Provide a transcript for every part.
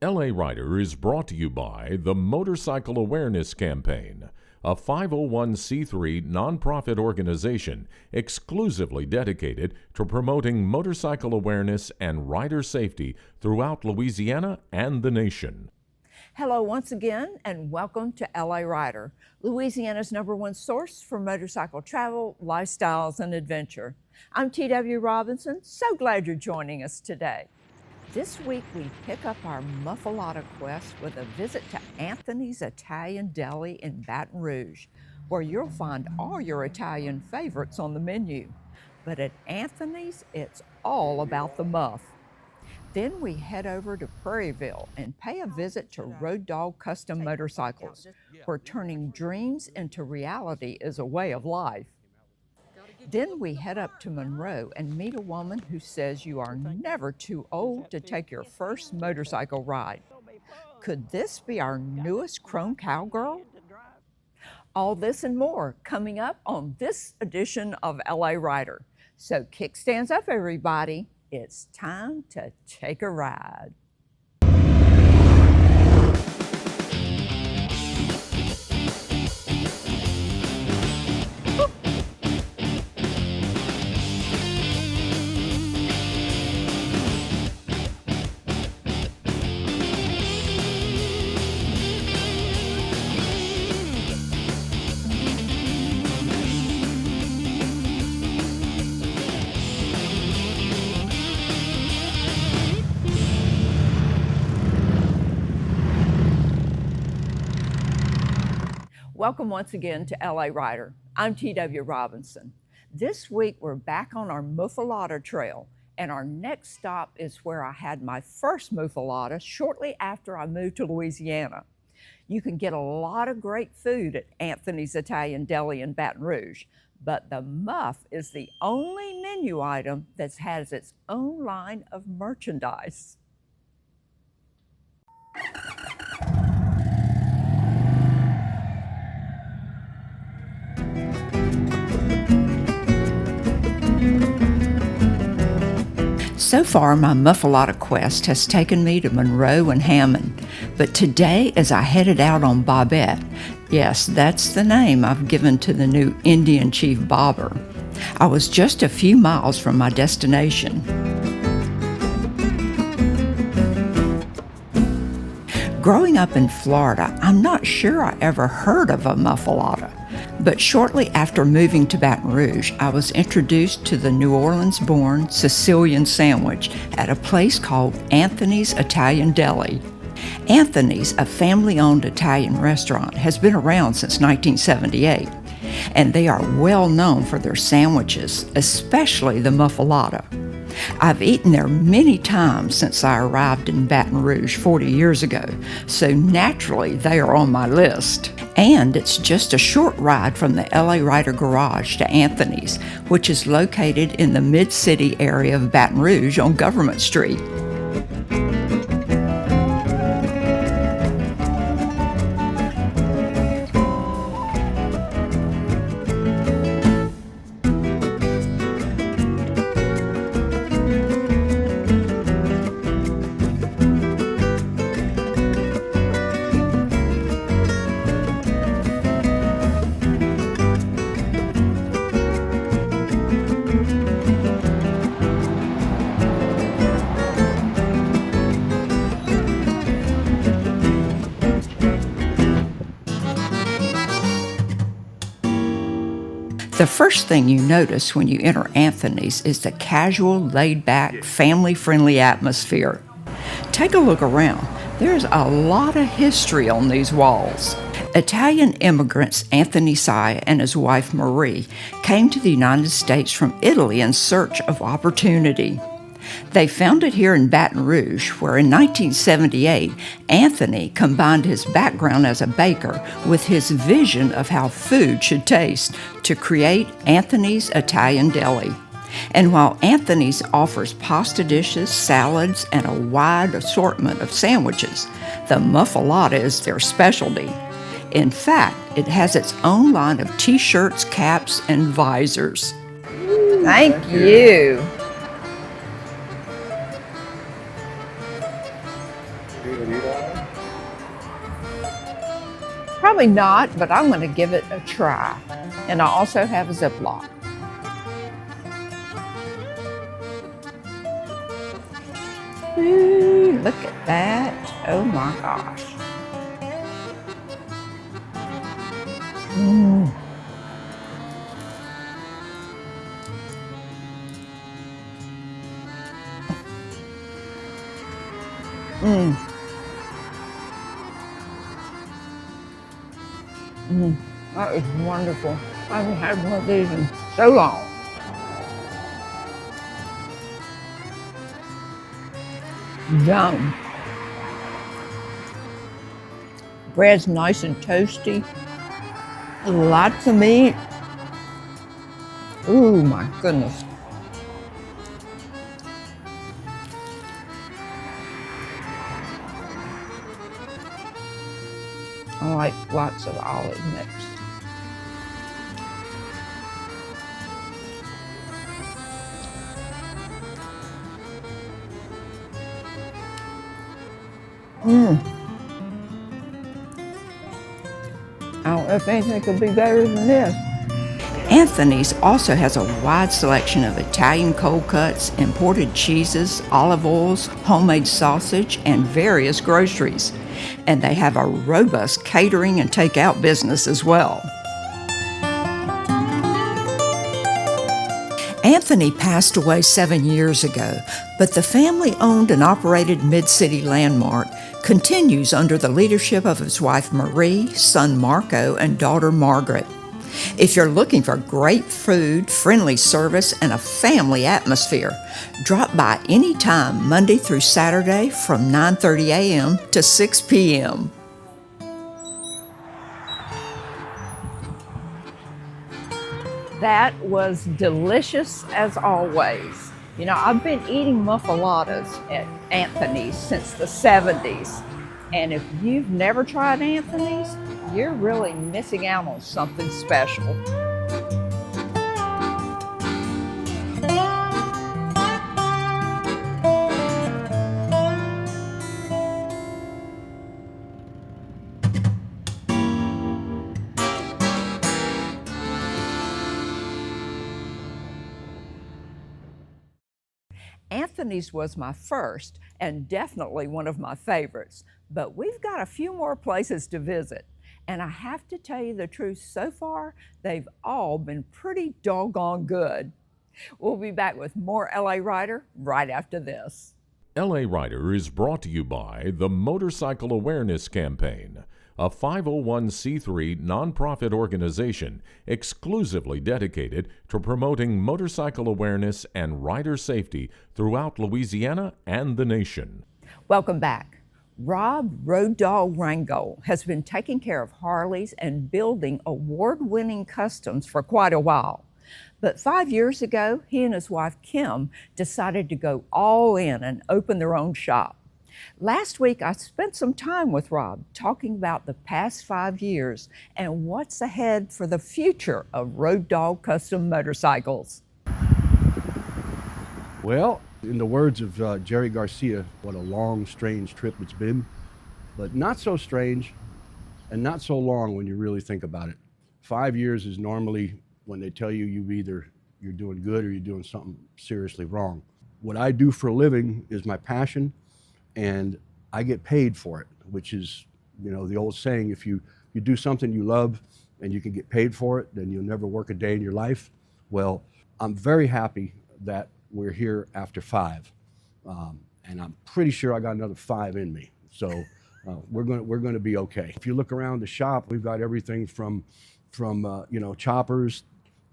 LA Rider is brought to you by the Motorcycle Awareness Campaign, a 501c3 nonprofit organization exclusively dedicated to promoting motorcycle awareness and rider safety throughout Louisiana and the nation. Hello once again, and welcome to LA Rider, Louisiana's #1 source for motorcycle travel, lifestyles, and adventure. I'm T.W. Robinson. So glad you're joining us today. This week we pick up our Muffuletta quest with a visit to Anthony's Italian Deli in Baton Rouge, where you'll find all your Italian favorites on the menu. But at Anthony's, it's all about the muff. Then we head over to Prairieville and pay a visit to Road Dawg Custom Motorcycles, where turning dreams into reality is a way of life. Then we head up to Monroe and meet a woman who says you are never too old to take your first motorcycle ride. Could this be our newest chrome cowgirl? All this and more coming up on this edition of LA Rider. So kickstands up, everybody. It's time to take a ride. Welcome once again to LA Rider. I'm T.W. Robinson. This week we're back on our Muffuletta trail, and our next stop is where I had my first Muffuletta shortly after I moved to Louisiana. You can get a lot of great food at Anthony's Italian Deli in Baton Rouge, but the muff is the only menu item that has its own line of merchandise. So far, my Muffuletta quest has taken me to Monroe and Hammond, but today as I headed out on Bobette, yes, that's the name I've given to the new Indian Chief Bobber, I was just a few miles from my destination. Growing up in Florida, I'm not sure I ever heard of a Muffuletta. But shortly after moving to Baton Rouge, I was introduced to the New Orleans-born Sicilian sandwich at a place called Anthony's Italian Deli. Anthony's, a family-owned Italian restaurant, has been around since 1978, and they are well known for their sandwiches, especially the Muffuletta. I've eaten there many times since I arrived in Baton Rouge 40 years ago, so naturally they are on my list. And it's just a short ride from the LA Rider Garage to Anthony's, which is located in the mid-city area of Baton Rouge on Government Street. The first thing you notice when you enter Anthony's is the casual, laid-back, family-friendly atmosphere. Take a look around. There's a lot of history on these walls. Italian immigrants Anthony Sy and his wife Marie came to the United States from Italy in search of opportunity. They found it here in Baton Rouge, where in 1978, Anthony combined his background as a baker with his vision of how food should taste to create Anthony's Italian Deli. And while Anthony's offers pasta dishes, salads, and a wide assortment of sandwiches, the Muffuletta is their specialty. In fact, it has its own line of t-shirts, caps, and visors. Thank you. Probably not, but I'm going to give it a try. And I also have a Ziploc. Ooh, look at that. Oh my gosh. Mmm. Mmm. Mmm. That is wonderful. I haven't had one of these in so long. Yum. Bread's nice and toasty. Lots of meat. Ooh, my goodness. I like lots of olive mix. Mmm. I don't know if anything could be better than this. Anthony's also has a wide selection of Italian cold cuts, imported cheeses, olive oils, homemade sausage, and various groceries. And they have a robust catering and takeout business as well. Anthony passed away 7 years ago, but the family-owned and operated Mid-City Landmark continues under the leadership of his wife Marie, son Marco, and daughter Margaret. If you're looking for great food, friendly service, and a family atmosphere, drop by anytime Monday through Saturday from 9:30 a.m. to 6 p.m. That was delicious as always. You know, I've been eating muffulettas at Anthony's since the 70s. And if you've never tried Anthony's, you're really missing out on something special. Anthony's was my first and definitely one of my favorites, but we've got a few more places to visit. And I have to tell you the truth, so far, they've all been pretty doggone good. We'll be back with more LA Rider right after this. LA Rider is brought to you by the Motorcycle Awareness Campaign, a 501c3 nonprofit organization exclusively dedicated to promoting motorcycle awareness and rider safety throughout Louisiana and the nation. Welcome back. Rob Road Dawg Rangold has been taking care of Harleys and building award-winning customs for quite a while. But 5 years ago, he and his wife Kim decided to go all in and open their own shop. Last week, I spent some time with Rob talking about the past 5 years and what's ahead for the future of Road Dawg Custom Motorcycles. Well, in the words of Jerry Garcia, what a long, strange trip it's been, but not so strange and not so long when you really think about it. 5 years is normally when they tell you you're doing good or you're doing something seriously wrong. What I do for a living is my passion, and I get paid for it, which is, you know, the old saying, if you do something you love and you can get paid for it, then you'll never work a day in your life. Well, I'm very happy that we're here after 5, and I'm pretty sure I got another 5 in me. So we're going to be okay. If you look around the shop, we've got everything from you know, choppers,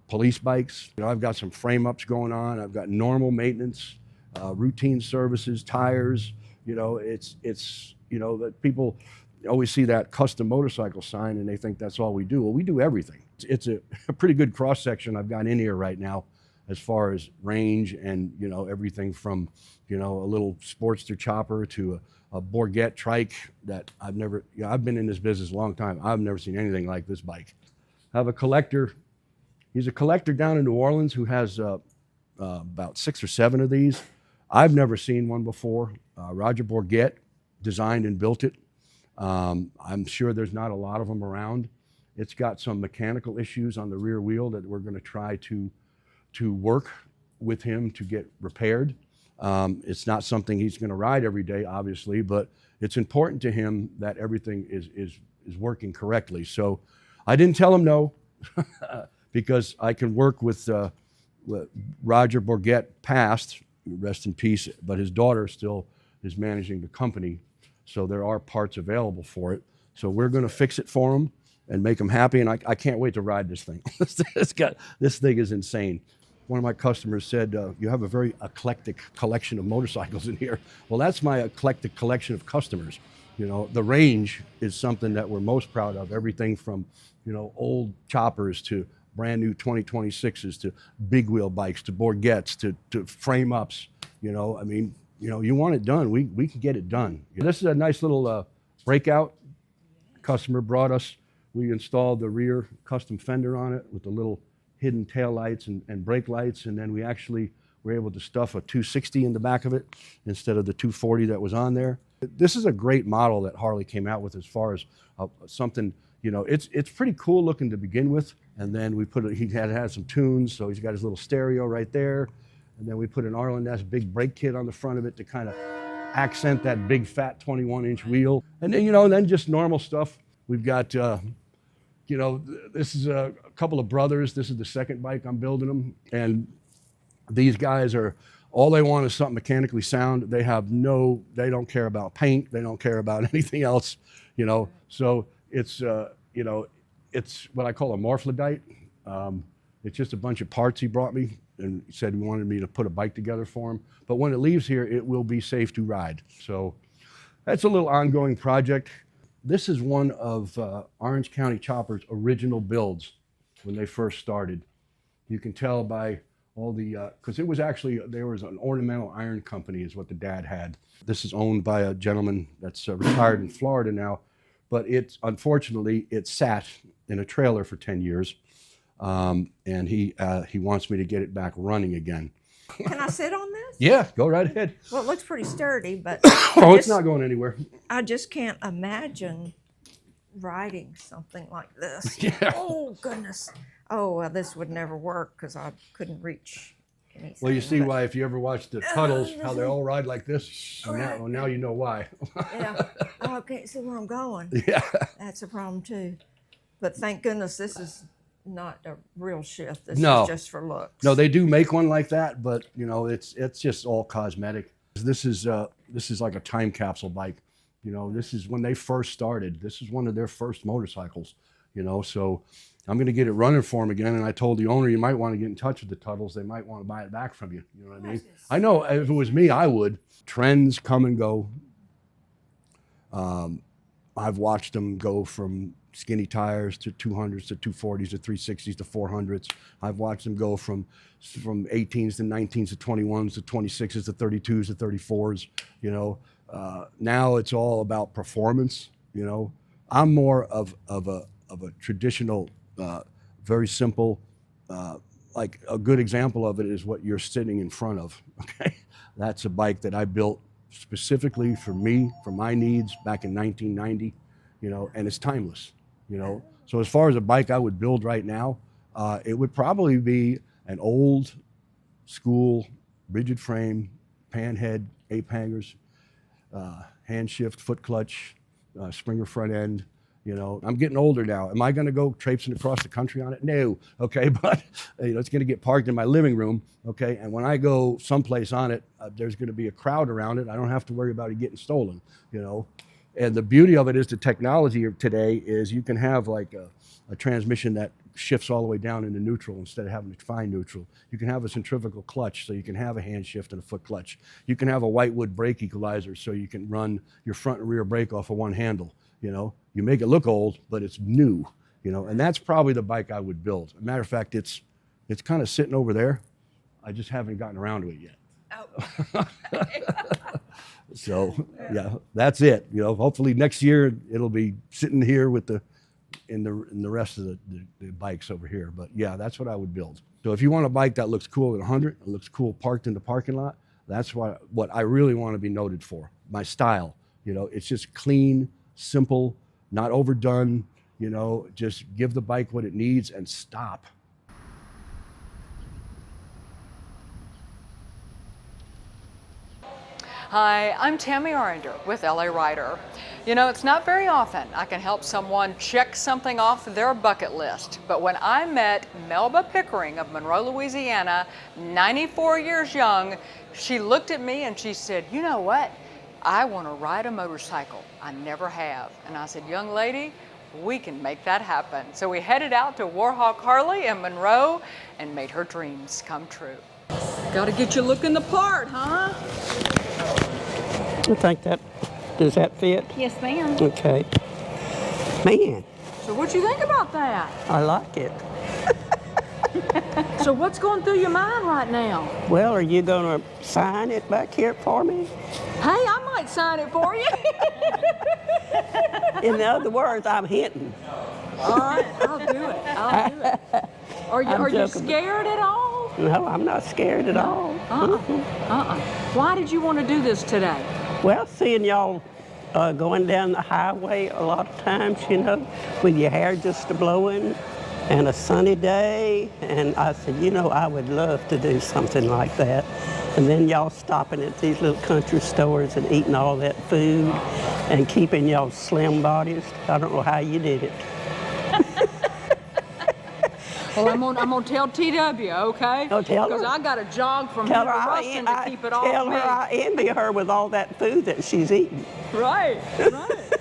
police bikes. You know, I've got some frame ups going on. I've got normal maintenance, routine services, tires. You know, it's you know, that people always see that custom motorcycle sign and they think that's all we do. Well, we do everything. It's a pretty good cross section I've got in here right now, as far as range and, you know, everything from, you know, a little Sportster chopper to a Bourget trike that I've never, you know, I've been in this business a long time. I've never seen anything like this bike. I have a collector. He's a collector down in New Orleans who has about 6 or 7 of these. I've never seen one before. Roger Bourget designed and built it. I'm sure there's not a lot of them around. It's got some mechanical issues on the rear wheel that we're going to try to work with him to get repaired. It's not something he's going to ride every day, obviously, but it's important to him that everything is working correctly. So I didn't tell him no, because I can work with Roger Bourget passed, rest in peace, but his daughter still is managing the company, so there are parts available for it. So we're going to fix it for him and make him happy, and I can't wait to ride this thing. This thing is insane. One of my customers said, you have a very eclectic collection of motorcycles in here. Well, that's my eclectic collection of customers. You know, the range is something that we're most proud of. Everything from, you know, old choppers to brand new 2026s to big wheel bikes to Bourgets to frame ups. You know, I mean, you know, you want it done, we can get it done. This is a nice little breakout. Customer brought us. We installed the rear custom fender on it with the little hidden tail lights and brake lights, and then we actually were able to stuff a 260 in the back of it instead of the 240 that was on there. This is a great model that Harley came out with as far as something, you know, it's pretty cool looking to begin with, and then we he had some tunes, so he's got his little stereo right there, and then we put an R&S big brake kit on the front of it to kind of accent that big fat 21-inch wheel, and then, you know, and then just normal stuff. We've got you know, this is a couple of brothers. This is the second bike I'm building them. And these guys all they want is something mechanically sound. They don't care about paint. They don't care about anything else, you know. So it's, you know, it's what I call a Muffuletta. It's just a bunch of parts he brought me and he said he wanted me to put a bike together for him. But when it leaves here, it will be safe to ride. So that's a little ongoing project. This is one of Orange County Chopper's original builds when they first started. You can tell by all the, because it was actually, there was an ornamental iron company is what the dad had. This is owned by a gentleman that's retired in Florida now, but unfortunately, it sat in a trailer for 10 years, and he wants me to get it back running again. Can I sit on this? Yeah, go right ahead. Well, it looks pretty sturdy, but It's not going anywhere. I just can't imagine riding something like this. Yeah. Oh, goodness. Oh, well, this would never work because I couldn't reach anything. Well, you see why if you ever watch the Tuttles, how they all ride like this. Right. Now you know why. Yeah. Oh, I can't see where I'm going. Yeah. That's a problem, too. But thank goodness this is not a real shift. This No. is just for looks. No, they do make one like that, but you know, it's just all cosmetic. This is like a time capsule bike. You know, this is when they first started. This is one of their first motorcycles. You know, so I'm going to get it running for them again. And I told the owner, you might want to get in touch with the Tuttles. They might want to buy it back from you. You know what I mean? I know if it was me, I would. Trends come and go. I've watched them go from skinny tires to 200s to 240s to 360s to 400s. I've watched them go from 18s to 19s to 21s to 26s to 32s to 34s. You know, now it's all about performance. You know, I'm more of a traditional, very simple. Like a good example of it is what you're sitting in front of. Okay, that's a bike that I built specifically for me, for my needs back in 1990. You know, and it's timeless. You know, so as far as a bike I would build right now, it would probably be an old school rigid frame, pan head, ape hangers, hand shift, foot clutch, Springer front end. You know, I'm getting older now. Am I going to go traipsing across the country on it? No. Okay, but you know, it's going to get parked in my living room. Okay, and when I go someplace on it, there's going to be a crowd around it. I don't have to worry about it getting stolen. You know. And the beauty of it is the technology of today is you can have like a transmission that shifts all the way down into neutral instead of having to find neutral. You can have a centrifugal clutch, so you can have a hand shift and a foot clutch. You can have a whitewood brake equalizer, so you can run your front and rear brake off of one handle. You know, you make it look old, but it's new. You know, and that's probably the bike I would build. As a matter of fact, it's kind of sitting over there. I just haven't gotten around to it yet. Oh. So yeah, that's it. You know, hopefully next year it'll be sitting here with in the rest of the bikes over here. But yeah, that's what I would build. So if you want a bike that looks cool at 100, it looks cool parked in the parking lot, that's what I really want to be noted for. My style. You know, it's just clean, simple, not overdone. You know, just give the bike what it needs and stop. Hi, I'm Tammi Arender with LA Rider. You know, it's not very often I can help someone check something off their bucket list, but when I met Melba Pickering of Monroe, Louisiana, 94 years young, she looked at me and she said, you know what? I want to ride a motorcycle. I never have. And I said, young lady, we can make that happen. So we headed out to Warhawk Harley in Monroe and made her dreams come true. Gotta get you looking the part, huh? I think does that fit? Yes, ma'am. Okay. Man, So what you think about that? I like it. So what's going through your mind right now? Well, are you gonna sign it back here for me? Hey, I might sign it for you. In other words, I'm hinting. All right, I'll do it. I'll do it. Are you joking. scared at all? No, I'm not scared at all. Why did you want to do this today? Well, seeing y'all going down the highway a lot of times, you know, with your hair just blowing and a sunny day, and I said, you know, I would love to do something like that. And then y'all stopping at these little country stores and eating all that food and keeping y'all slim bodies. I don't know how you did it. Well, I'm gonna tell TW, okay? Oh, tell her. Because I got a jog from Tell her Rustin to keep it off tell me. her I envy her with all that food that she's eating. Right, right.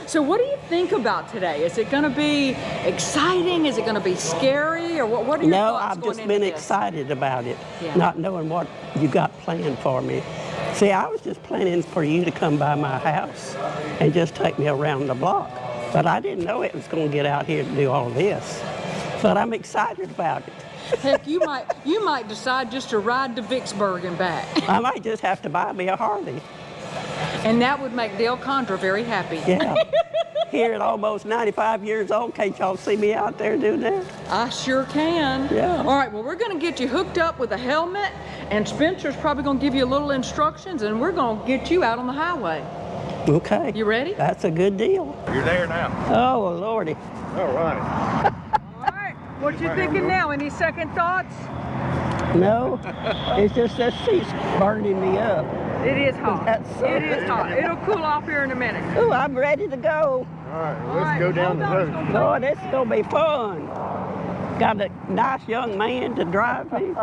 So what do you think about today? Is it going to be exciting? Is it going to be scary? Or what are your No, thoughts I've going just into been this? excited about it, Yeah. not knowing what you got planned for me. See, I was just planning for you to come by my house and just take me around the block. But I didn't know it was going to get out here to do all this. But I'm excited about it. Heck, you might decide just to ride to Vicksburg and back. I might just have to buy me a Harley. And that would make Dale Condra very happy. Yeah. Here at almost 95 years old, can't y'all see me out there doing that? I sure can. Yeah. All right, well, we're going to get you hooked up with a helmet, and Spencer's probably going to give you a little instructions, and we're going to get you out on the highway. Okay. You ready? That's a good deal. You're there now. Oh, Lordy. All right. All right. What you thinking now? Any second thoughts? No, it's just that seat's burning me up. It is hot. That's so It is hot. It'll cool off here in a minute. Ooh, I'm ready to go. All right, let's go down the road. Boy, this is gonna be fun. Got a nice young man to drive me. I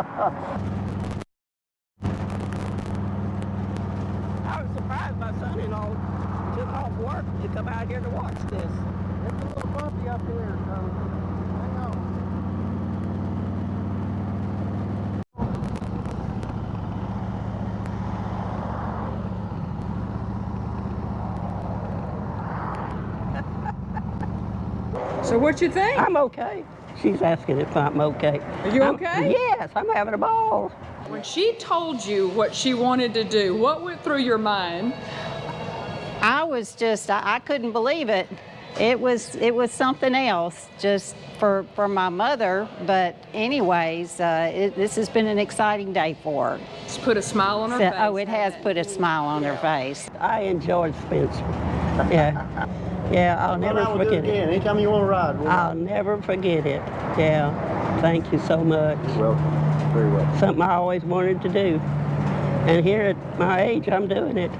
was surprised my son-in-law took off work to come out here to watch this. It's a little bumpy up here, so hang on. So what you think? I'm okay. She's asking if I'm okay. Are you okay? Yes, I'm having a ball. When she told you what she wanted to do, what went through your mind? I was just, I couldn't believe it. It was something else just for my mother. But anyways, this has been an exciting day for her. It's put a smile on her face. Oh, it has put a smile on her face. I enjoyed Spencer. Yeah. Yeah, I'll never We'll do forget it again. Anytime you want to ride. I'll never forget it. Yeah. Thank you so much. You're welcome. Very welcome. Something I always wanted to do. And here at my age, I'm doing it.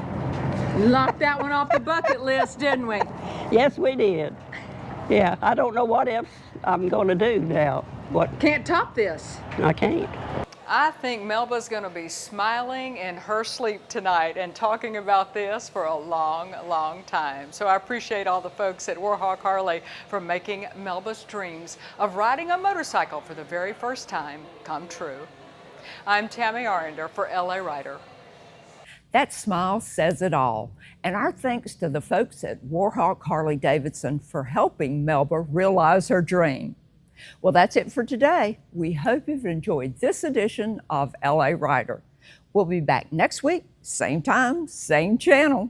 Knocked that one off the bucket list, didn't we? Yes, we did. Yeah, I don't know what else I'm going to do now. What? Can't top this. I can't. I think Melba's going to be smiling in her sleep tonight and talking about this for a long, long time. So I appreciate all the folks at Warhawk Harley for making Melba's dreams of riding a motorcycle for the very first time come true. I'm Tammi Arender for LA Rider. That smile says it all. And our thanks to the folks at Warhawk Harley Davidson for helping Melba realize her dream. Well, that's it for today. We hope you've enjoyed this edition of LA Rider. We'll be back next week, same time, same channel.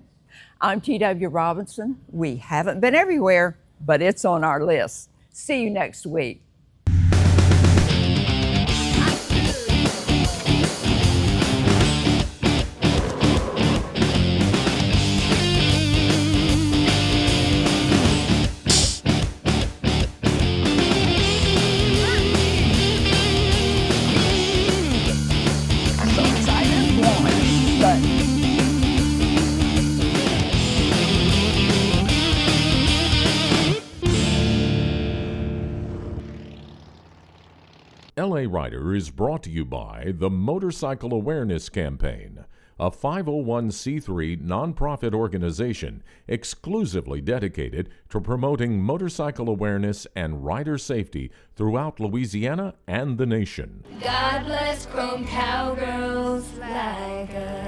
I'm TW Robinson. We haven't been everywhere, but it's on our list. See you next week. LA Rider is brought to you by the Motorcycle Awareness Campaign, a 501c3 nonprofit organization exclusively dedicated to promoting motorcycle awareness and rider safety throughout Louisiana and the nation. God bless chrome cowgirls like us.